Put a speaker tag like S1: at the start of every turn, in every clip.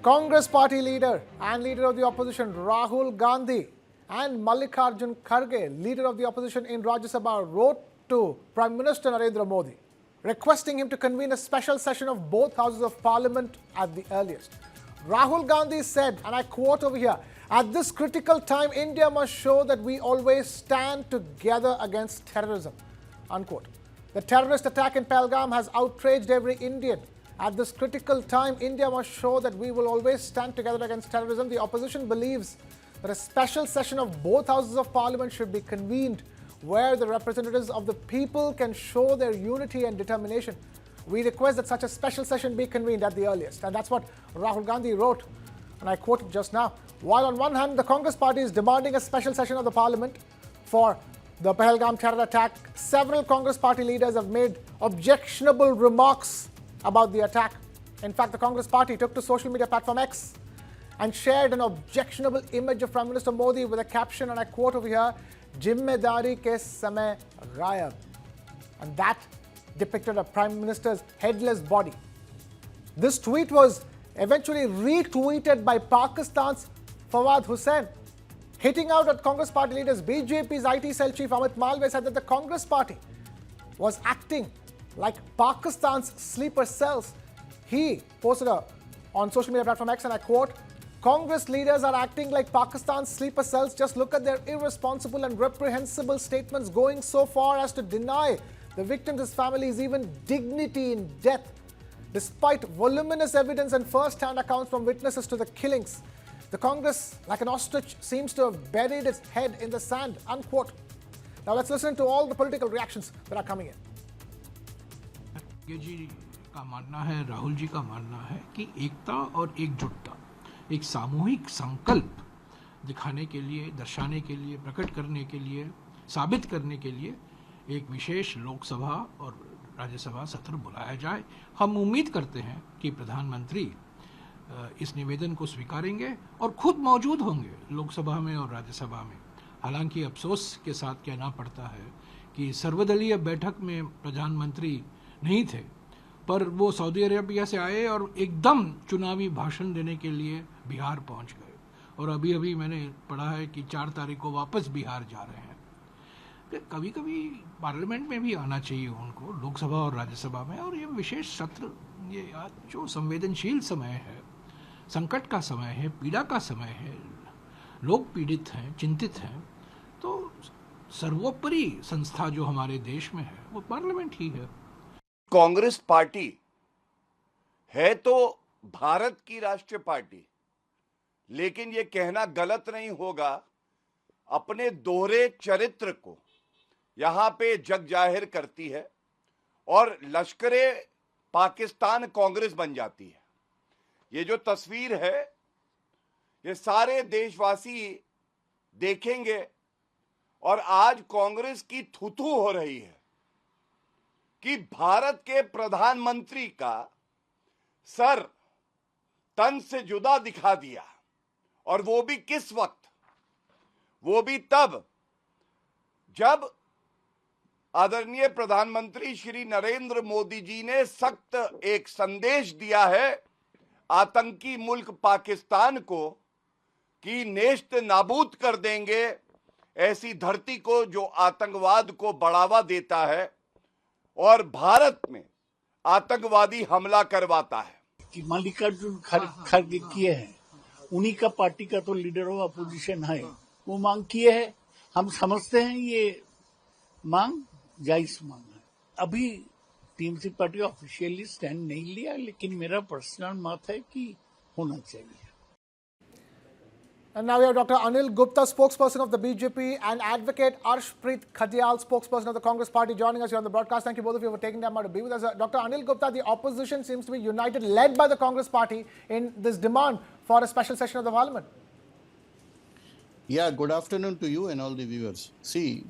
S1: Congress party leader and leader of the opposition Rahul Gandhi and Mallikarjun Kharge, leader of the opposition in Rajya Sabha, wrote to Prime Minister Narendra Modi, requesting him to convene a special session of both houses of parliament at the earliest. Rahul Gandhi said, and I quote over here, "At this critical time, India must show that we always stand together against terrorism," unquote. The terrorist attack in Pahalgam has outraged every Indian. At this critical time, India must show that we will always stand together against terrorism. The opposition believes that a special session of both houses of parliament should be convened where the representatives of the people can show their unity and determination. We request that such a special session be convened at the earliest. And that's what Rahul Gandhi wrote, and I quoted just now. While on one hand, the Congress party is demanding a special session of the parliament for the Pahalgam terror attack, several Congress party leaders have made objectionable remarks about the attack. In fact, the Congress party took to social media platform X and shared an objectionable image of Prime Minister Modi with a caption, and I quote over here, "Jimmedari ke samay ghayab." And that depicted a Prime Minister's headless body. This tweet was eventually retweeted by Pakistan's Fawad Hussain, hitting out at Congress party leaders. BJP's IT cell chief Amit Malviya said that the Congress party was acting like Pakistan's sleeper cells. He posted on social media platform X, and I quote, "Congress leaders are acting like Pakistan's sleeper cells. Just look at their irresponsible and reprehensible statements, going so far as to deny the victims' families even dignity in death, despite voluminous evidence and first-hand accounts from witnesses to the killings. The Congress, like an ostrich, seems to have buried its head in the sand," unquote. Now let's listen to all the political reactions that are coming in.
S2: जी का मानना है, राहुल जी का मानना है कि एकता और एकजुटता, एक सामूहिक संकल्प दिखाने के लिए, दर्शाने के लिए, प्रकट करने के लिए, साबित करने के लिए एक विशेष लोकसभा और राज्यसभा सत्र बुलाया जाए। हम उम्मीद करते हैं कि प्रधानमंत्री इस निवेदन को स्वीकारेंगे और खुद मौजूद होंगे लोकसभा में और राज्यसभा में। हालांकि अफसोस के साथ कहना पड़ता है कि सर्वदलीय बैठक में प्रधानमंत्री नहीं थे, पर वो सऊदी अरेबिया से आए और एकदम चुनावी भाषण देने के लिए बिहार पहुंच गए, और अभी अभी मैंने पढ़ा है कि 4 तारीख को वापस बिहार जा रहे हैं। कभी कभी पार्लियामेंट में भी आना चाहिए उनको, लोकसभा और राज्यसभा में। और ये विशेष सत्र, ये आज जो संवेदनशील समय है, संकट का समय है, पीड़ा का समय है, लोग पीड़ित हैं, चिंतित हैं, तो सर्वोपरि संस्था जो हमारे देश में है वो पार्लियामेंट ही है।
S3: कांग्रेस पार्टी है तो भारत की राष्ट्रीय पार्टी, लेकिन यह कहना गलत नहीं होगा, अपने दोहरे चरित्र को यहां पे जग जाहिर करती है और लश्करे पाकिस्तान कांग्रेस बन जाती है। ये जो तस्वीर है, ये सारे देशवासी देखेंगे और आज कांग्रेस की थुथु हो रही है कि भारत के प्रधानमंत्री का सर तन से जुदा दिखा दिया, और वो भी किस वक्त? वो भी तब जब आदरणीय प्रधानमंत्री श्री नरेंद्र मोदी जी ने सख्त एक संदेश दिया है आतंकी मुल्क पाकिस्तान को कि नेस्त नाबूद कर देंगे ऐसी धरती को जो आतंकवाद को बढ़ावा देता है और भारत में आतंकवादी हमला करवाता है।
S4: कि मल्लिकार्जुन खड़गे किए हैं, उन्हीं का पार्टी का तो लीडर ऑफ अपोजिशन है, वो मांग किए है। हम समझते हैं ये मांग जायज मांग है। अभी टीएमसी पार्टी ऑफिशियली स्टैंड नहीं लिया, लेकिन मेरा पर्सनल मत है कि होना चाहिए।
S1: And now we have Dr. Anil Gupta, spokesperson of the BJP, and advocate Arshpreet Khadiyal, spokesperson of the Congress party, joining us here on the broadcast. Thank you both of you for taking time out to be with us. Dr. Anil Gupta, the opposition seems to be united, led by the Congress party, in this demand for a special session of the parliament.
S5: Yeah, good afternoon to you and all the viewers. See,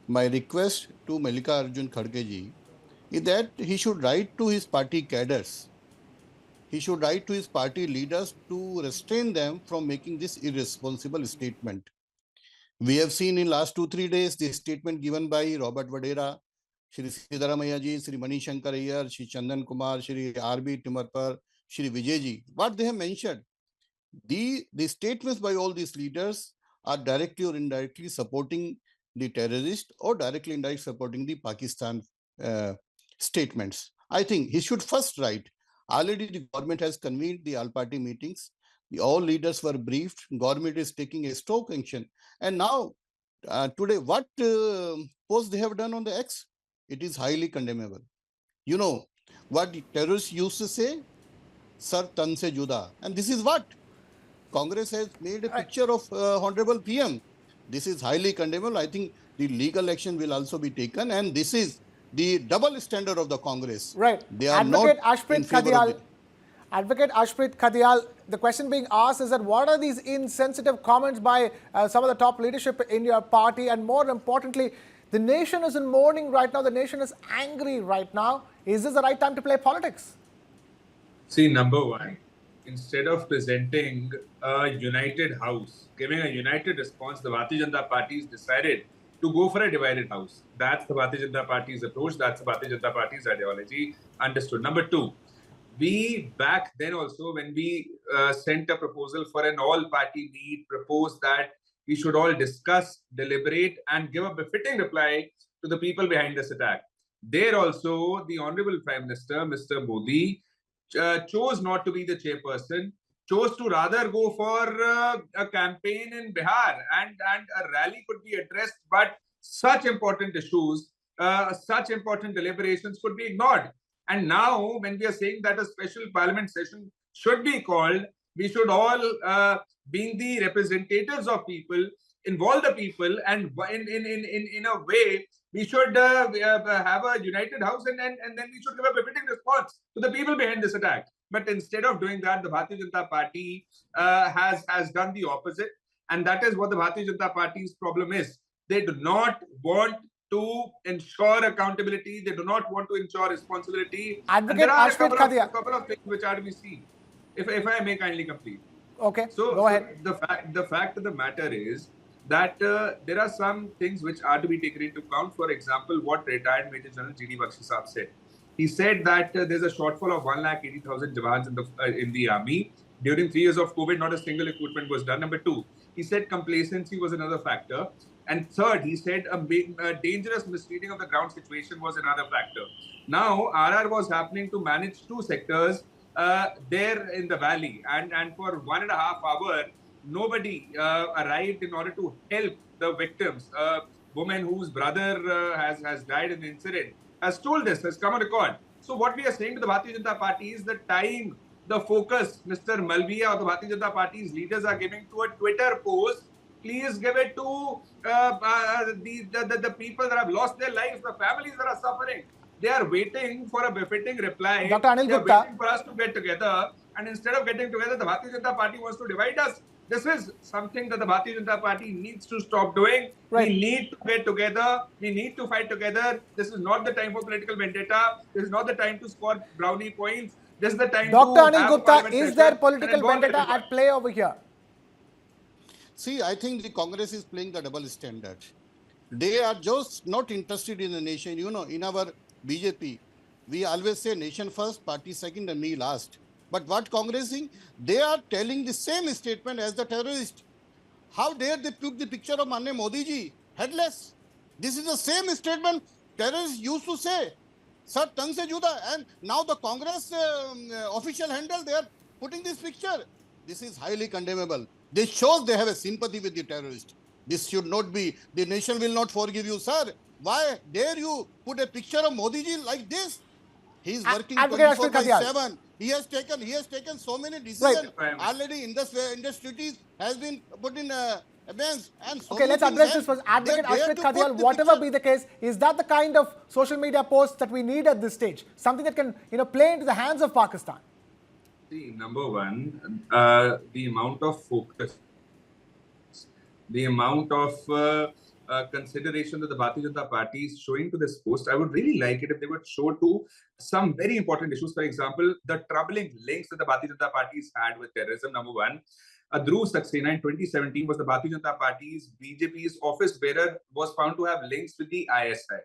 S5: my request to Mallikarjun Kharge ji is that he should write to his party cadres. He should write to his party leaders to restrain them from making this irresponsible statement. We have seen in last 2-3 days the statement given by Robert Vadera, Shri Siddharamaiah ji, Shri Mani Shankar Iyer, Shri Chandan Kumar, Shri R.B. Timarpur, Shri Vijayji, what they have mentioned, the statements by all these leaders are directly or indirectly supporting the terrorist or directly indirectly supporting the Pakistan statements. I think he should first write. Already the government has convened the all-party meetings. All leaders were briefed. Government is taking a strong action. And now, today, what post they have done on the X? It is highly condemnable. You know what the terrorists used to say? Sir tan se juda. And this is what? Congress has made a picture of Honorable PM. This is highly condemnable. I think the legal action will also be taken, and this is the double standard of the Congress.
S1: Right.
S5: They are
S1: Advocate
S5: not
S1: Ashprit
S5: in favor
S1: Khadial.
S5: of the...
S1: Advocate Ashprit Khadial, the question being asked is that what are these insensitive comments by some of the top leadership in your party, and more importantly, the nation is in mourning right now. The nation is angry right now. Is this the right time to play politics?
S6: See, number one, instead of presenting a united house, giving a united response, the Bharatiya Janata Party has decided to go for a divided house. That's the Bharatiya Janata Party's approach. That's the Bharatiya Janata Party's ideology. Understood. Number two, we back then also, when we sent a proposal for an all-party meet, proposed that we should all discuss, deliberate, and give a befitting reply to the people behind this attack. There also, the Honorable Prime Minister, Mr. Modi, chose not to be the chairperson, chose to rather go for a campaign in Bihar, and a rally could be addressed, but such important issues, such important deliberations could be ignored. And now, when we are saying that a special parliament session should be called, we should all, being the representatives of people, involve the people, and in a way, we should have a united house, and then we should give a befitting response to the people behind this attack. But instead of doing that, the Bharatiya Janata Party has done the opposite, and that is what the Bharatiya Janata Party's problem is. They do not want to ensure accountability. They do not want to ensure responsibility.
S1: Advocate
S6: and there are
S1: Ashpit
S6: a couple of things which are to be seen. If I may kindly complete.
S1: Okay,
S6: So,
S1: go ahead.
S6: the fact of the matter is that there are some things which are to be taken into account. For example, what retired Major General G.D. Bakshi Saab said. He said that there's a shortfall of 1,80,000 jawans in the army. During 3 years of COVID, not a single recruitment was done. Number two, he said complacency was another factor. And third, he said a dangerous misreading of the ground situation was another factor. Now, RR was happening to manage two sectors there in the valley. And for 1.5 hours, nobody arrived in order to help the victims. A woman whose brother has died in the incident has told this, has come on record. So what we are saying to the Bharatiya Janata Party is the time, the focus Mr. Malviya or the Bharatiya Janata Party's leaders are giving to a Twitter post, please give it to the people that have lost their lives, the families that are suffering. They are waiting for a befitting reply.
S1: Dr. Anil
S6: They are
S1: Gupta.
S6: waiting for us to get together. And instead of getting together, the Bharatiya Janata Party wants to divide us. This is something that the Bharatiya Janata Party needs to stop doing.
S1: Right.
S6: We need to get together. We need to fight together. This is not the time for political vendetta. This is not the time to score brownie points. This is the time
S1: Dr.
S6: to
S1: Anil
S6: have a
S1: Gupta,
S6: parliament
S1: is
S6: session
S1: there
S6: and
S1: political
S6: involve
S1: vendetta
S6: everyone.
S1: at play over here?
S5: See, I think the Congress is playing the double standard. They are just not interested in the nation. You know, in our BJP, we always say nation first, party second, and me last. But what Congress is saying? They are telling the same statement as the terrorist. How dare they put the picture of Mane Modi ji headless? This is the same statement terrorists used to say. Sir, tan se juda. And now the Congress official handle, they are putting this picture. This is highly condemnable. This shows they have a sympathy with the terrorist. This should not be. The nation will not forgive you, sir. Why dare you put a picture of Modi ji like this? He is working
S1: Advocate
S5: 24/7. He has taken so many decisions.
S6: Right.
S5: Already industries has been put in abeyance. And so
S1: Okay, let's address this first. Advocate Ashpit Khadial, whatever be the case, is that the kind of social media posts that we need at this stage? Something that can, play into the hands of Pakistan?
S6: See, number one, the amount of focus, the amount of consideration that the Bharatiya Janata Party is showing to this post, I would really like it if they would show to some very important issues. For example, the troubling links that the Bharatiya Janata Party has had with terrorism. Number one, Dhruv Saxena in 2017 was the Bharatiya Janata Party's BJP's office bearer, was found to have links with the ISI.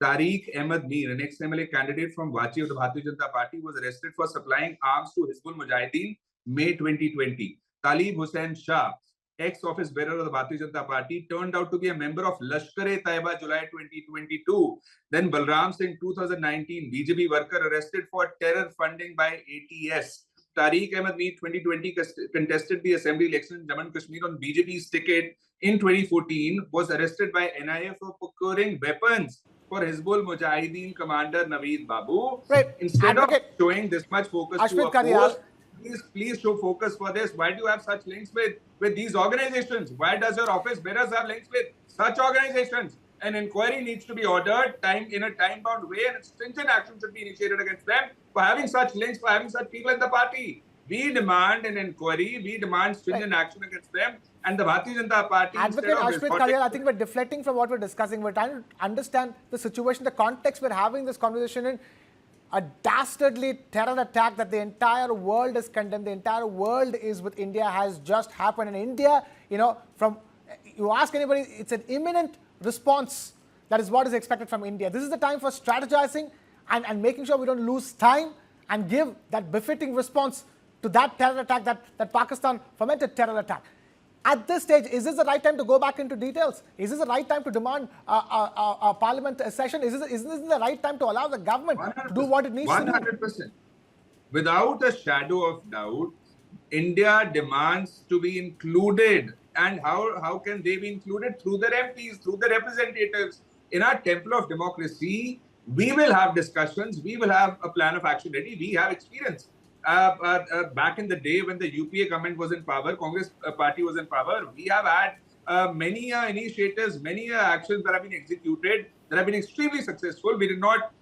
S6: Tariq Ahmed Mir, an ex-MLA candidate from Vachi of the Bharatiya Janata Party, was arrested for supplying arms to Hizbul Mujahideen May 2020. Talib Hussain Shah, ex-office bearer of the Bharatiya Janata Party, turned out to be a member of Lashkar-e-Taiba July 2022. Then Balram Singh, 2019, BJP worker arrested for terror funding by ATS. Tariq Ahmed Mir, 2020, contested the assembly election in Jammu and Kashmir on BJP's ticket in 2014, was arrested by NIA for procuring weapons for Hizbul Mujahideen commander Naveed Babu.
S1: Right.
S6: Instead
S1: Advocate
S6: of showing this much focus
S1: Ashwin
S6: to
S1: Karial.
S6: oppose, please show focus for this. Why do you have such links with these organizations? Why does your office bearers have links with such organizations? An inquiry needs to be ordered in a time-bound way, and stringent action should be initiated against them for having such links, for having such people in the party. We demand an inquiry. We demand stringent action against them. And the Bharatiya Janata Party,
S1: Advocate Ashwin Karial, I think we're deflecting from what we're discussing. We're trying to understand the situation, the context we're having this conversation in. A dastardly terror attack that the entire world is condemned, the entire world is with India, has just happened. In India, you ask anybody, it's an imminent response. That is what is expected from India. This is the time for strategizing and making sure we don't lose time and give that befitting response to that terror attack, that Pakistan fomented terror attack. At this stage, is this the right time to go back into details? Is this the right time to demand a parliament session? Is this the right time to allow the government 100%, to do what it needs 100%.
S6: to do? Without a shadow of doubt, India demands to be included. And how can they be included? Through their MPs, through their representatives. In our temple of democracy, we will have discussions. We will have a plan of action ready. We have experience. Back in the day when the UPA government was in power, Congress party was in power, we have had many initiatives, many actions that have been executed that have been extremely successful. We did not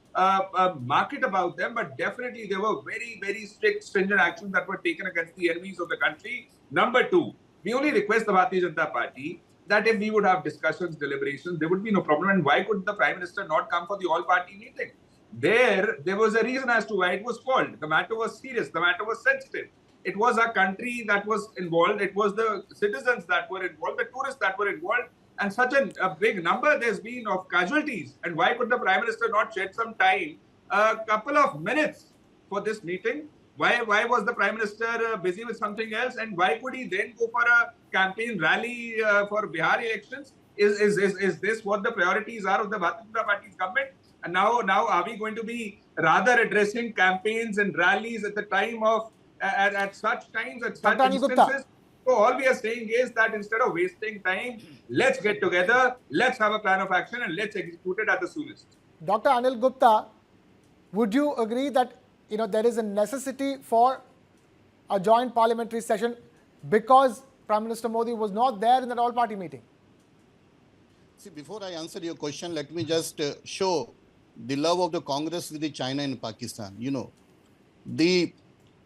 S6: market about them, but definitely there were very, very strict, stringent actions that were taken against the enemies of the country. Number two, we only request the Bharatiya Janata Party that if we would have discussions, deliberations, there would be no problem. And why could the Prime Minister not come for the all-party meeting? There was a reason as to why it was called. The matter was serious. The matter was sensitive. It was a country that was involved. It was the citizens that were involved, the tourists that were involved, and such a big number there's been of casualties. And why could the Prime Minister not shed some time, a couple of minutes for this meeting? Why was the Prime Minister busy with something else? And why could he then go for a campaign rally for Bihar elections? Is this what the priorities are of the Bharatiya Janata Party's government? And now are we going to be rather addressing campaigns and rallies at the time of, at such times, at such instances? So all we are saying is that instead of wasting time, let's get together, let's have a plan of action and let's execute it at the soonest.
S1: Dr. Anil Gupta, would you agree that there is a necessity for a joint parliamentary session because Prime Minister Modi was not there in that all-party meeting?
S5: See, before I answer your question, let me just show the love of the Congress with the China and Pakistan. The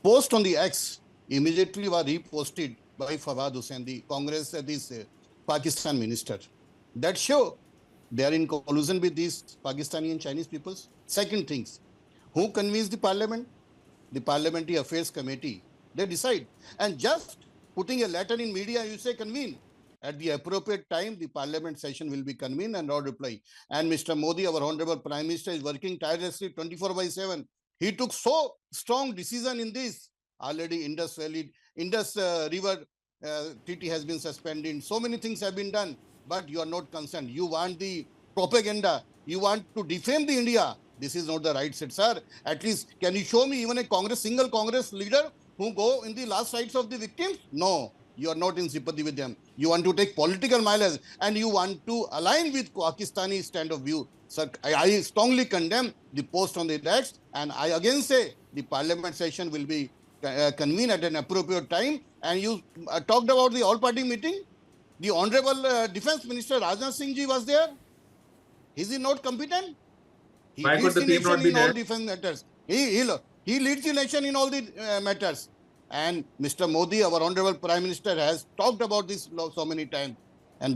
S5: post on the X immediately was reposted by Fawad Hussain, the Congress, this Pakistan minister. That show they are in collusion with these Pakistani and Chinese peoples. Second things, who convenes the parliament? The Parliamentary Affairs Committee. They decide. And just putting a letter in media, you say convene. At the appropriate time, the parliament session will be convened and no reply. And Mr. Modi, our Honorable Prime Minister, is working tirelessly 24/7. He took so strong decision in this. Already Indus River treaty has been suspended. So many things have been done, but you are not concerned. You want the propaganda. You want to defame the India. This is not the right set, sir. At least, can you show me even a single Congress leader who go in the last rites of the victims? No. You are not in sympathy with them. You want to take political mileage and you want to align with Pakistani stand of view. So I strongly condemn the post on the text, and I again say the parliament session will be convened at an appropriate time. And you talked about the all-party meeting. The Honorable Defense Minister Rajnath Singh ji was there. Is he not competent? He leads the nation in all defense matters. He leads the nation in all the matters. And Mr. Modi, our Honorable Prime Minister, has talked about this so many times.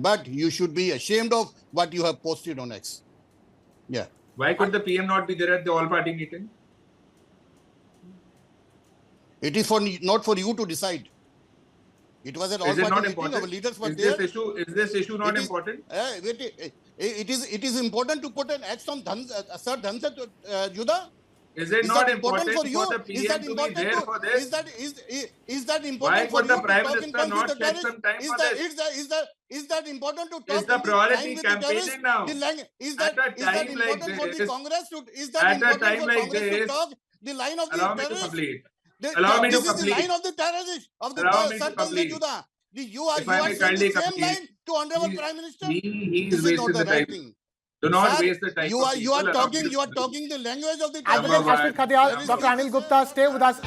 S5: But you should be ashamed of what you have posted on X. Yeah.
S6: Why could the PM not be there at the all-party meeting?
S5: It is not for you to decide. It was an all-party meeting. Our leaders were there.
S6: Is this issue not important?
S5: It is important to put an X on Sir Dhansat Juda.
S6: Is it
S5: Is
S6: not
S5: that important for you?
S6: the
S5: Is
S6: PM
S5: that
S6: to be
S5: important
S6: there
S5: to?
S6: for this?
S5: Is that
S6: Why
S5: important for
S6: could the
S5: you to
S6: Prime
S5: talk in
S6: Minister
S5: front of
S6: not
S5: the
S6: shed
S5: terrorists?
S6: some time for this?
S5: Is that important to
S6: Is
S5: talk
S6: the
S5: in the
S6: priority
S5: line with the terrorists?
S6: campaigning now?
S5: Is
S6: At
S5: that
S6: a time like
S5: important for the
S6: this,
S5: Congress to? Is that
S6: at a
S5: important
S6: time
S5: for
S6: like
S5: Congress to
S6: this,
S5: talk the line of the
S6: allow me to
S5: terrorists?
S6: complete. Allow me to
S5: This is the
S6: complete.
S5: line of the terrorists of the
S6: Allow me to
S5: Sir Dhansat
S6: complete.
S5: Juda. You
S6: If
S5: are
S6: I may
S5: saying the
S6: kindly
S5: same
S6: complete,
S5: line to Honorable Prime Minister.
S6: he
S5: This
S6: is
S5: is not
S6: wasting
S5: the
S6: the
S5: right
S6: time.
S5: thing.
S6: Do not
S5: Sir,
S6: waste the time
S5: you
S6: of
S5: are
S6: people. Allow me to
S5: talking
S6: complete.
S5: the language of the
S1: Advocate
S6: Number
S5: terrorists.
S1: Ashwin
S6: one.
S1: Khadia,
S5: There is
S1: Dr.
S5: no
S1: Anil
S5: this,
S1: Gupta, stay with us.